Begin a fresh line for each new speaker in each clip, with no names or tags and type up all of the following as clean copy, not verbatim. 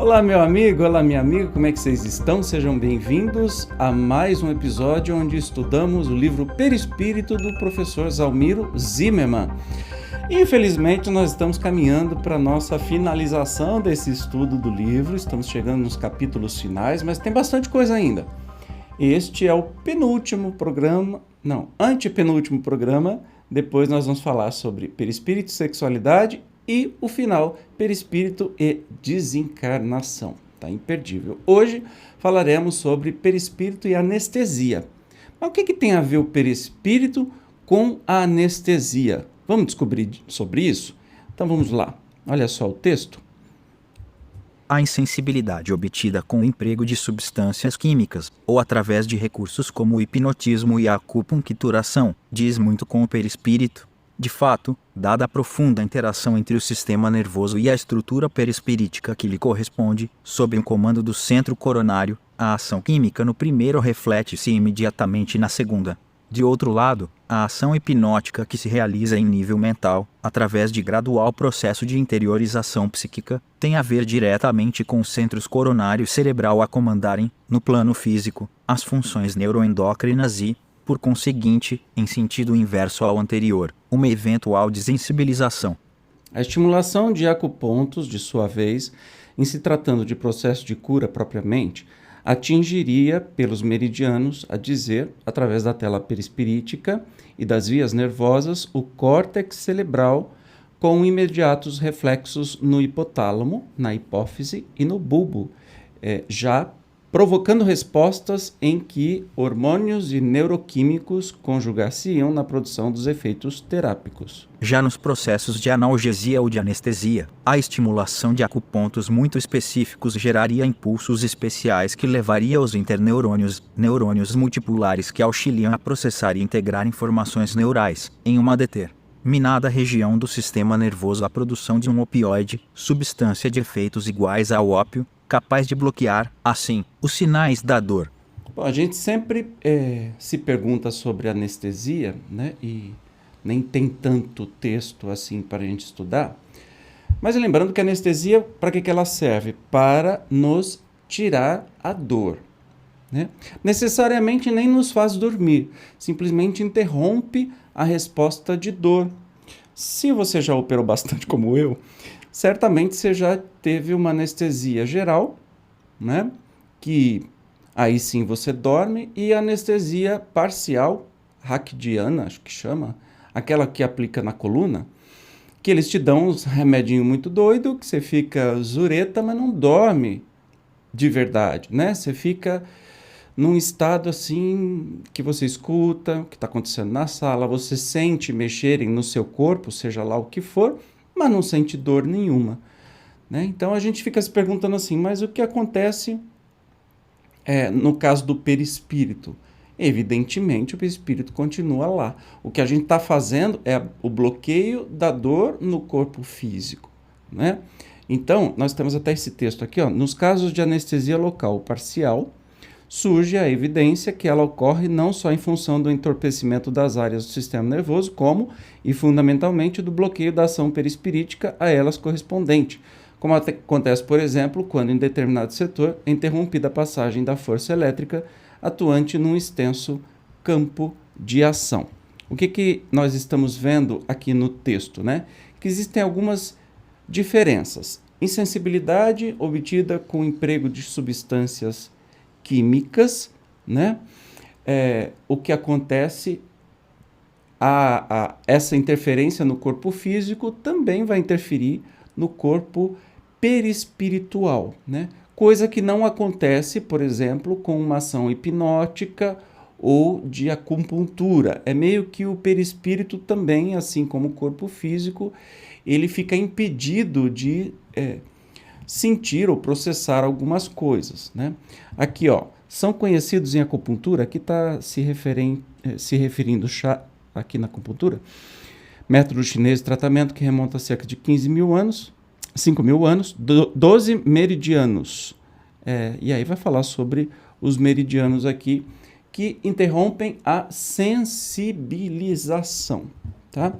Olá, meu amigo, olá, minha amiga, como é que vocês estão? Sejam bem-vindos a mais um episódio onde estudamos o livro Perispírito do professor Zalmiro Zimmermann. Infelizmente, nós estamos caminhando para a nossa finalização desse estudo do livro, estamos chegando nos capítulos finais, mas tem bastante coisa ainda. Este é o antepenúltimo programa, depois nós vamos falar sobre perispírito e sexualidade e o final, perispírito e desencarnação. Tá imperdível. Hoje falaremos sobre perispírito e anestesia. Mas o que tem a ver o perispírito com a anestesia? Vamos descobrir sobre isso? Então vamos lá. Olha só o texto.
A insensibilidade obtida com o emprego de substâncias químicas, ou através de recursos como o hipnotismo e a acupuncturação, diz muito com o perispírito. De fato, dada a profunda interação entre o sistema nervoso e a estrutura perispirítica que lhe corresponde, sob o comando do centro coronário, a ação química no primeiro reflete-se imediatamente na segunda. De outro lado, a ação hipnótica que se realiza em nível mental, através de gradual processo de interiorização psíquica, tem a ver diretamente com os centros coronários cerebral a comandarem, no plano físico, as funções neuroendócrinas e, por conseguinte, em sentido inverso ao anterior, uma eventual desensibilização.
A estimulação de acupontos, de sua vez, em se tratando de processo de cura propriamente, atingiria pelos meridianos, a dizer, através da tela perispirítica e das vias nervosas, o córtex cerebral com imediatos reflexos no hipotálamo, na hipófise e no bulbo, já provocando respostas em que hormônios e neuroquímicos conjugar-se-iam na produção dos efeitos terápicos.
Já nos processos de analgesia ou de anestesia, a estimulação de acupontos muito específicos geraria impulsos especiais que levaria aos interneurônios, neurônios multipolares que auxiliam a processar e integrar informações neurais, em uma determinada região do sistema nervoso à produção de um opioide, substância de efeitos iguais ao ópio, capaz de bloquear, assim, os sinais da dor.
Bom, a gente sempre se pergunta sobre anestesia, né? E nem tem tanto texto assim para a gente estudar. Mas lembrando que a anestesia, para que ela serve? Para nos tirar a dor, né? Necessariamente nem nos faz dormir, simplesmente interrompe a resposta de dor. Se você já operou bastante como eu, certamente você já teve uma anestesia geral, né? Que aí sim você dorme, e anestesia parcial, raquidiana, acho que chama, aquela que aplica na coluna, que eles te dão uns remedinho muito doido, que você fica zureta, mas não dorme de verdade, né? Você fica num estado assim que você escuta o que está acontecendo na sala, você sente mexerem no seu corpo, seja lá o que for, mas não sente dor nenhuma, né? Então a gente fica se perguntando assim, mas o que acontece no caso do perispírito? Evidentemente o perispírito continua lá. O que a gente está fazendo é o bloqueio da dor no corpo físico, né? Então nós temos até esse texto aqui, ó, nos casos de anestesia local parcial, surge a evidência que ela ocorre não só em função do entorpecimento das áreas do sistema nervoso, como, e fundamentalmente, do bloqueio da ação perispirítica a elas correspondente, como acontece, por exemplo, quando em determinado setor é interrompida a passagem da força elétrica atuante num extenso campo de ação. O que nós estamos vendo aqui no texto, né? Que existem algumas diferenças. Insensibilidade obtida com o emprego de substâncias químicas, né? O que acontece, essa interferência no corpo físico também vai interferir no corpo perispiritual, né? Coisa que não acontece, por exemplo, com uma ação hipnótica ou de acupuntura. É meio que o perispírito também, assim como o corpo físico, ele fica impedido de sentir ou processar algumas coisas, né? Aqui, ó, são conhecidos em acupuntura, aqui está se referindo aqui na acupuntura, método chinês de tratamento que remonta a cerca de 5 mil anos, 12 meridianos. E aí vai falar sobre os meridianos aqui, que interrompem a sensibilização, tá?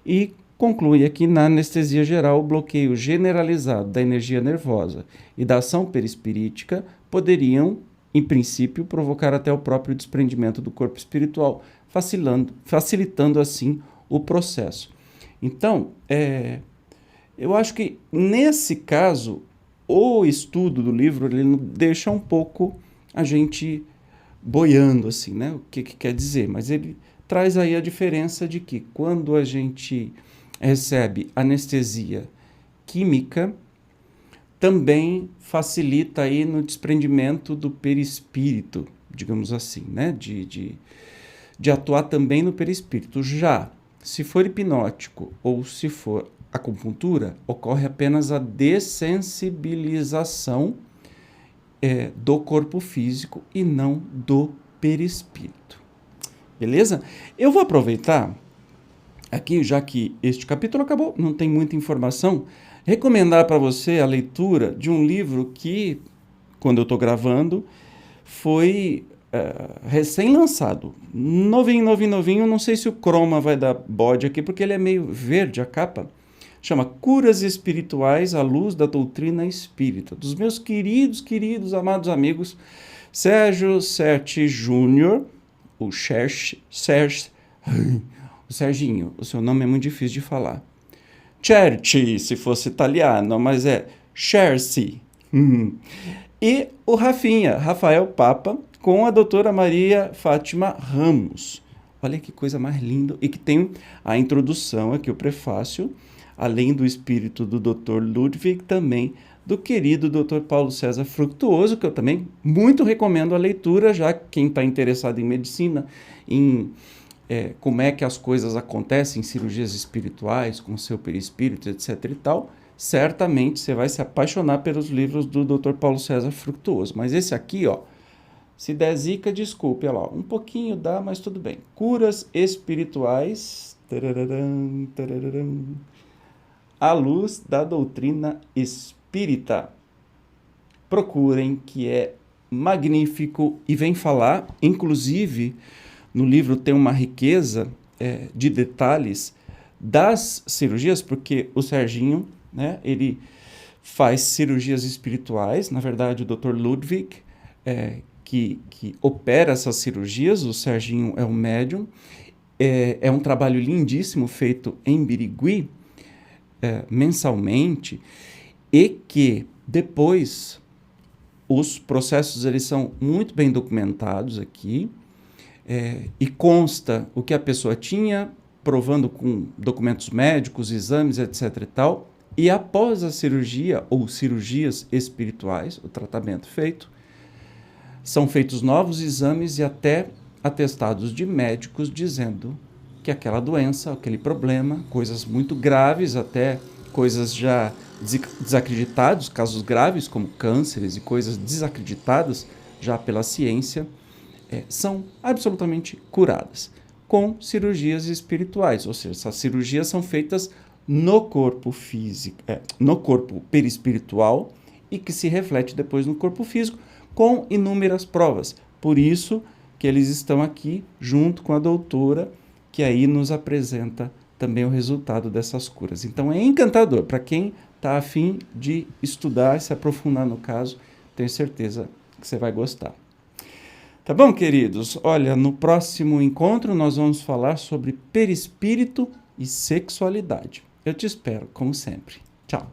E conclui aqui na anestesia geral, o bloqueio generalizado da energia nervosa e da ação perispirítica poderiam, em princípio, provocar até o próprio desprendimento do corpo espiritual, facilitando assim o processo. Então, eu acho que nesse caso, o estudo do livro ele deixa um pouco a gente boiando, assim, né? O que quer dizer? Mas ele traz aí a diferença de que quando a gente recebe anestesia química, também facilita aí no desprendimento do perispírito, digamos assim, né? De atuar também no perispírito. Já, se for hipnótico ou se for acupuntura, ocorre apenas a dessensibilização do corpo físico e não do perispírito. Beleza? Eu vou aproveitar aqui, já que este capítulo acabou, não tem muita informação, recomendar para você a leitura de um livro que, quando eu estou gravando, foi recém-lançado. Novinho, não sei se o croma vai dar bode aqui, porque ele é meio verde, a capa. Chama Curas Espirituais à Luz da Doutrina Espírita, dos meus queridos, amados amigos, Sérgio Serti Júnior, o Serginho, o seu nome é muito difícil de falar. Certi, se fosse italiano, mas é Cherci. E o Rafael Papa, com a doutora Maria Fátima Ramos. Olha que coisa mais linda. E que tem a introdução aqui, o prefácio, além do espírito do Dr. Ludwig, também do querido Dr. Paulo César Fructuoso, que eu também muito recomendo a leitura, já que quem está interessado em medicina, em como é que as coisas acontecem em cirurgias espirituais, com o seu perispírito, etc. e tal, certamente você vai se apaixonar pelos livros do Dr. Paulo César Fructuoso. Mas esse aqui, ó, se der zica, desculpe, olha lá, um pouquinho dá, mas tudo bem. Curas Espirituais, à luz da doutrina espírita. Procurem, que é magnífico e vem falar, inclusive, no livro tem uma riqueza de detalhes das cirurgias, porque o Serginho, né, ele faz cirurgias espirituais, na verdade o Dr. Ludwig, que opera essas cirurgias, o Serginho é um médium, é um trabalho lindíssimo feito em Birigui, mensalmente, e que depois os processos eles são muito bem documentados aqui, e consta o que a pessoa tinha, provando com documentos médicos, exames, etc. e tal, e após a cirurgia ou cirurgias espirituais, o tratamento feito, são feitos novos exames e até atestados de médicos dizendo que aquela doença, aquele problema, coisas muito graves, até coisas já desacreditadas, casos graves como cânceres e coisas desacreditadas já pela ciência, são absolutamente curadas com cirurgias espirituais, ou seja, essas cirurgias são feitas no corpo físico, no corpo perispiritual e que se reflete depois no corpo físico com inúmeras provas. Por isso que eles estão aqui junto com a doutora, que aí nos apresenta também o resultado dessas curas. Então é encantador para quem está a fim de estudar e se aprofundar no caso, tenho certeza que você vai gostar. Tá bom, queridos? Olha, no próximo encontro nós vamos falar sobre perispírito e sexualidade. Eu te espero, como sempre. Tchau.